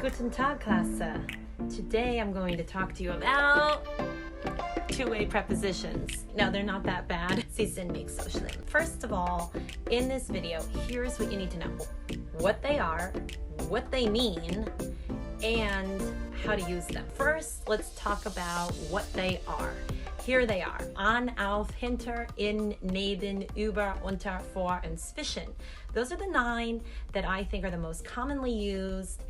Guten Tag, Klasse. Today I'm going to talk to you about two-way prepositions. No, they're not that bad. Sie sind nicht so schlimm. First of all, in this video, here's what you need to know. What they are, what they mean, and how to use them. First, let's talk about what they are. Here they are. An, auf, hinter, in, neben, über, unter, vor, and zwischen. Those are the 9 that I think are the most commonly used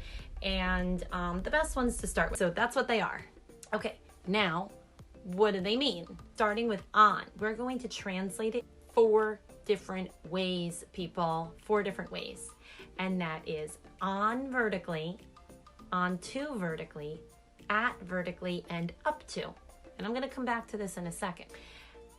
and the best ones to start with. So that's what they are. Okay, now, what do they mean? Starting with on, we're going to translate it 4 different ways, people. 4 different ways. And that is on vertically, on to vertically, at vertically, and up to. And I'm going to come back to this in a second.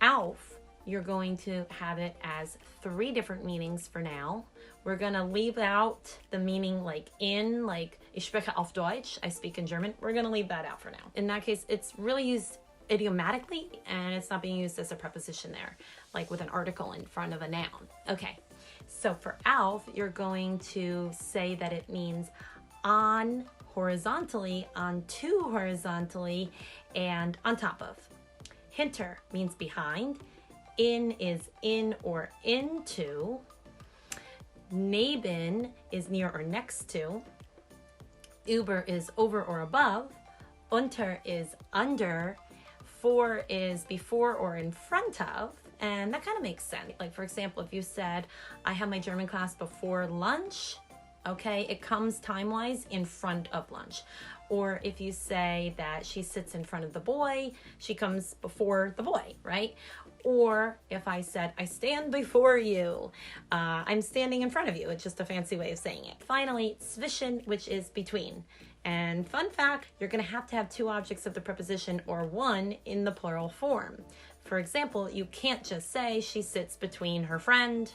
Auf, you're going to have it as 3 different meanings for now. We're going to leave out the meaning like in, like ich spreche auf Deutsch, I speak in German. We're going to leave that out for now. In that case, it's really used idiomatically and it's not being used as a preposition there, like with an article in front of a noun. Okay, so for auf, you're going to say that it means on horizontally, on to horizontally, and on top of. Hinter means behind. In is in or into. Neben is near or next to. Über is over or above. Unter is under. Vor is before or in front of. And that kind of makes sense. Like, for example, if you said, I have my German class before lunch, okay, it comes time-wise in front of lunch. Or if you say that she sits in front of the boy, she comes before the boy, right? Or if I said, I stand before you, I'm standing in front of you. It's just a fancy way of saying it. Finally, zwischen, which is between. And fun fact, you're going to have 2 objects of the preposition or 1 in the plural form. For example, you can't just say she sits between her friend.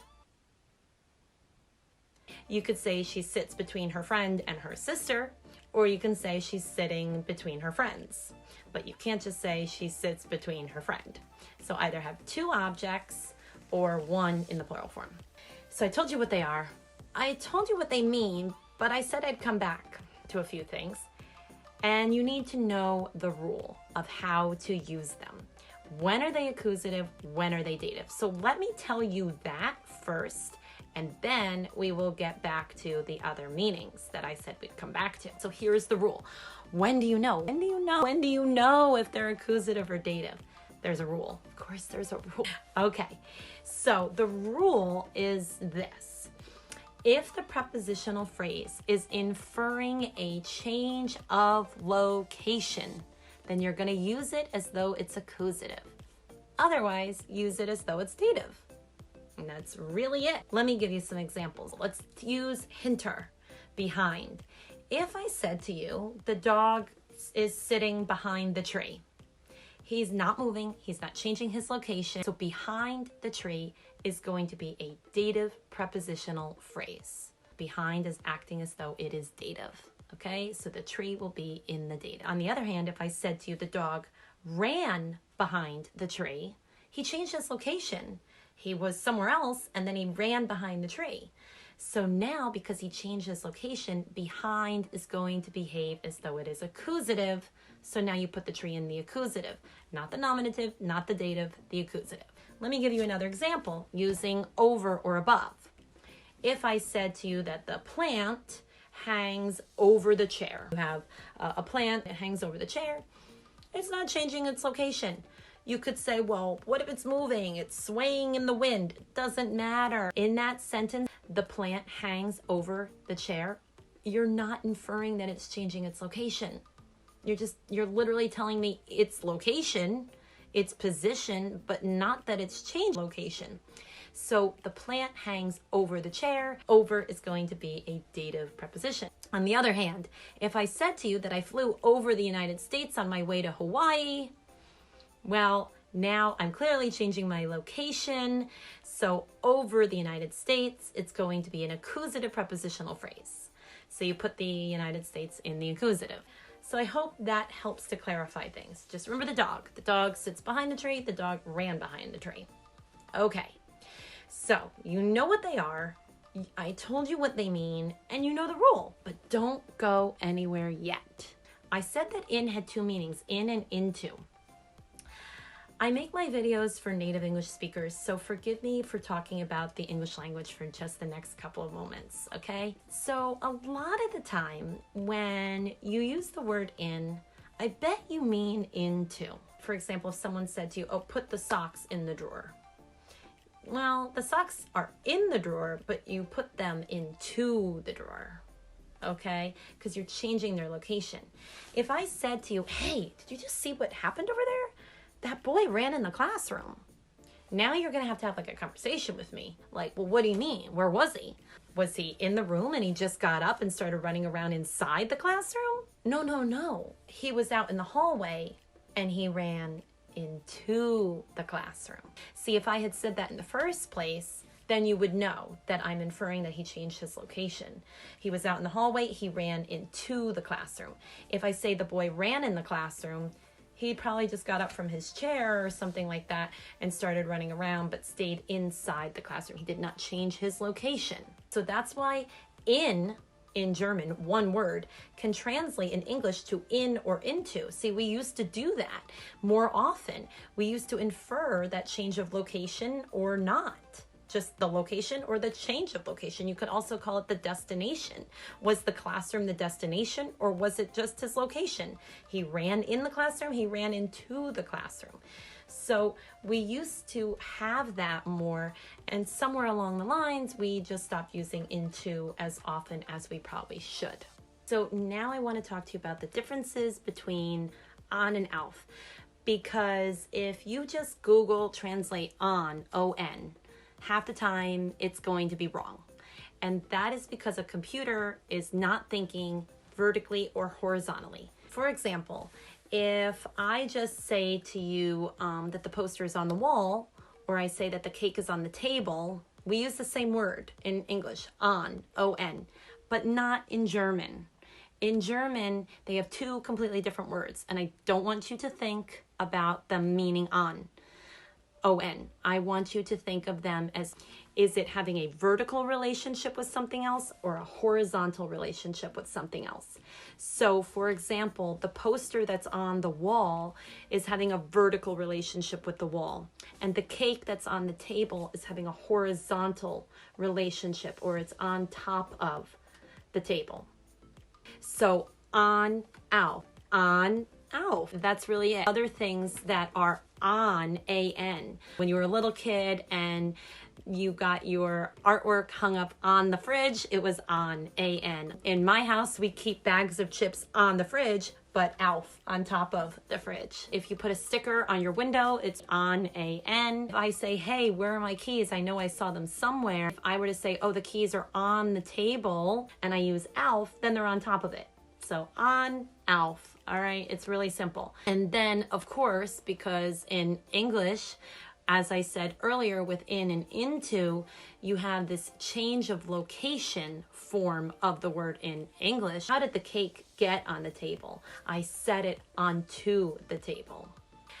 You could say she sits between her friend and her sister, or you can say she's sitting between her friends. But you can't just say she sits between her friend. So either have 2 objects or 1 in the plural form. So I told you what they are. I told you what they mean, but I said I'd come back to a few things. And you need to know the rule of how to use them. When are they accusative? When are they dative? So let me tell you that first, and then we will get back to the other meanings that I said we'd come back to. So here's the rule. When do you know? When do you know? When do you know if they're accusative or dative? There's a rule. Of course, there's a rule. Okay, so the rule is this. If the prepositional phrase is inferring a change of location, then you're going to use it as though it's accusative. Otherwise, use it as though it's dative. And that's really it. Let me give you some examples. Let's use hinter, behind. If I said to you, the dog is sitting behind the tree. He's not moving, he's not changing his location. So behind the tree is going to be a dative prepositional phrase. Behind is acting as though it is dative. Okay, so the tree will be in the dative. On the other hand, if I said to you, the dog ran behind the tree, he changed his location. He was somewhere else and then he ran behind the tree. So now, because he changed his location, behind is going to behave as though it is accusative. So now you put the tree in the accusative, not the nominative, not the dative, the accusative. Let me give you another example using over or above. If I said to you that the plant hangs over the chair, you have a plant that hangs over the chair, it's not changing its location. You could say, well, what if it's moving? It's swaying in the wind. It doesn't matter. In that sentence, the plant hangs over the chair. You're not inferring that it's changing its location. You're literally telling me its location, its position, but not that it's changed location. So the plant hangs over the chair. Over is going to be a dative preposition. On the other hand, if I said to you that I flew over the United States on my way to Hawaii, well, now I'm clearly changing my location. So over the United States, it's going to be an accusative prepositional phrase. So you put the United States in the accusative. So I hope that helps to clarify things. Just remember the dog. The dog sits behind the tree. The dog ran behind the tree. Okay, so you know what they are. I told you what they mean, and you know the rule, but don't go anywhere yet. I said that in had two meanings, in and into. I make my videos for native English speakers, so forgive me for talking about the English language for just the next couple of moments, okay? So a lot of the time when you use the word in, I bet you mean into. For example, if someone said to you, oh, put the socks in the drawer. Well, the socks are in the drawer, but you put them into the drawer, okay? Because you're changing their location. If I said to you, hey, did you just see what happened over there? That boy ran in the classroom. Now you're gonna have like a conversation with me. Like, well, what do you mean? Where was he? Was he in the room and he just got up and started running around inside the classroom? No. He was out in the hallway and he ran into the classroom. See, if I had said that in the first place, then you would know that I'm inferring that he changed his location. He was out in the hallway, he ran into the classroom. If I say the boy ran in the classroom, he probably just got up from his chair or something like that and started running around, but stayed inside the classroom. He did not change his location. So that's why in German, one word can translate in English to in or into. See, we used to do that more often. We used to infer that change of location or not. Just the location or the change of location. You could also call it the destination. Was the classroom the destination, or was it just his location? He ran in the classroom, he ran into the classroom. So we used to have that more, and somewhere along the lines, we just stopped using into as often as we probably should. So now I want to talk to you about the differences between on and auf. Because if you just Google translate on, O-N, half the time it's going to be wrong. And that is because a computer is not thinking vertically or horizontally. For example, if I just say to you that the poster is on the wall, or I say that the cake is on the table, we use the same word in English, on, O-N, but not in German. In German, they have two completely different words, and I don't want you to think about them meaning on. O-N. I want you to think of them as, is it having a vertical relationship with something else or a horizontal relationship with something else? So, for example, the poster that's on the wall is having a vertical relationship with the wall, and the cake that's on the table is having a horizontal relationship, or it's on top of the table. So, on, auf, on, auf. That's really it. Other things that are on, A-N. When you were a little kid and you got your artwork hung up on the fridge, it was on, A-N. In my house, we keep bags of chips on the fridge, but auf, on top of the fridge. If you put a sticker on your window, it's on, A-N. If I say, hey, where are my keys? I know I saw them somewhere. If I were to say, oh, the keys are on the table, and I use auf, then they're on top of it. So on, auf. All right, it's really simple. And then, of course, because in English, as I said earlier, with in and into, you have this change of location form of the word in English. How did the cake get on the table? I set it onto the table.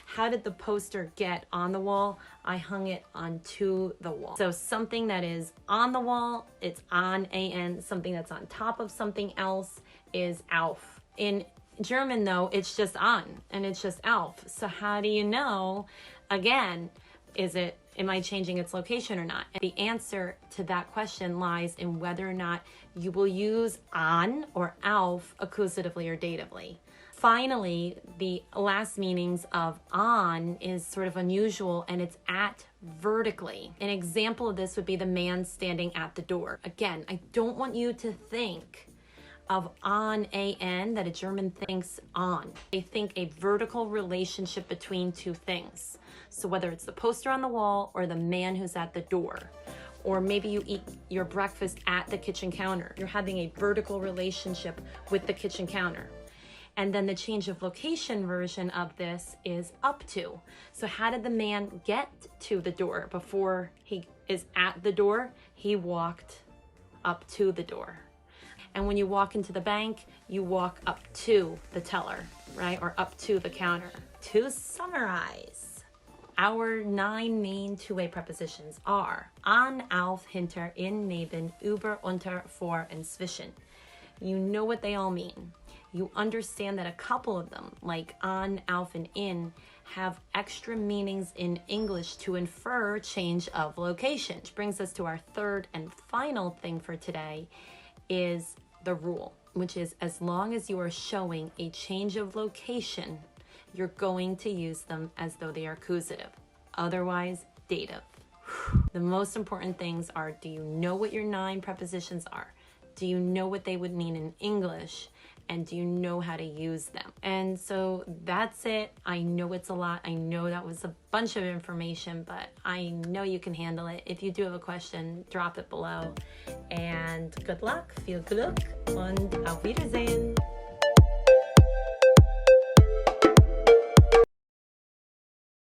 How did the poster get on the wall? I hung it onto the wall. So something that is on the wall, it's on, A-N. Something that's on top of something else is auf. In German, though, it's just on, and it's just auf. So how do you know, again, am I changing its location or not? And the answer to that question lies in whether or not you will use on or auf accusatively or datively. Finally, the last meanings of on is sort of unusual, and it's at vertically. An example of this would be the man standing at the door. Again, I don't want you to think of on, A-N, that a German thinks on. They think a vertical relationship between two things. So whether it's the poster on the wall or the man who's at the door, or maybe you eat your breakfast at the kitchen counter, you're having a vertical relationship with the kitchen counter. And then the change of location version of this is up to. So how did the man get to the door? Before he is at the door, he walked up to the door. And when you walk into the bank, you walk up to the teller, right? Or up to the counter. To summarize, Our 9 main two-way prepositions are an, auf, hinter, in, neben, über, unter, vor, and zwischen. You know what they all mean. You understand that a couple of them, like an, auf, and in, have extra meanings in English to infer change of location. Which brings us to our third and final thing for today is the rule, which is as long as you are showing a change of location, you're going to use them as though they are accusative. Otherwise, dative. The most important things are, do you know what your 9 prepositions are? Do you know what they would mean in English? And do you know how to use them? And so that's it. I know it's a lot. I know that was a bunch of information, but I know you can handle it. If you do have a question, drop it below. And good luck, viel Glück, und auf Wiedersehen.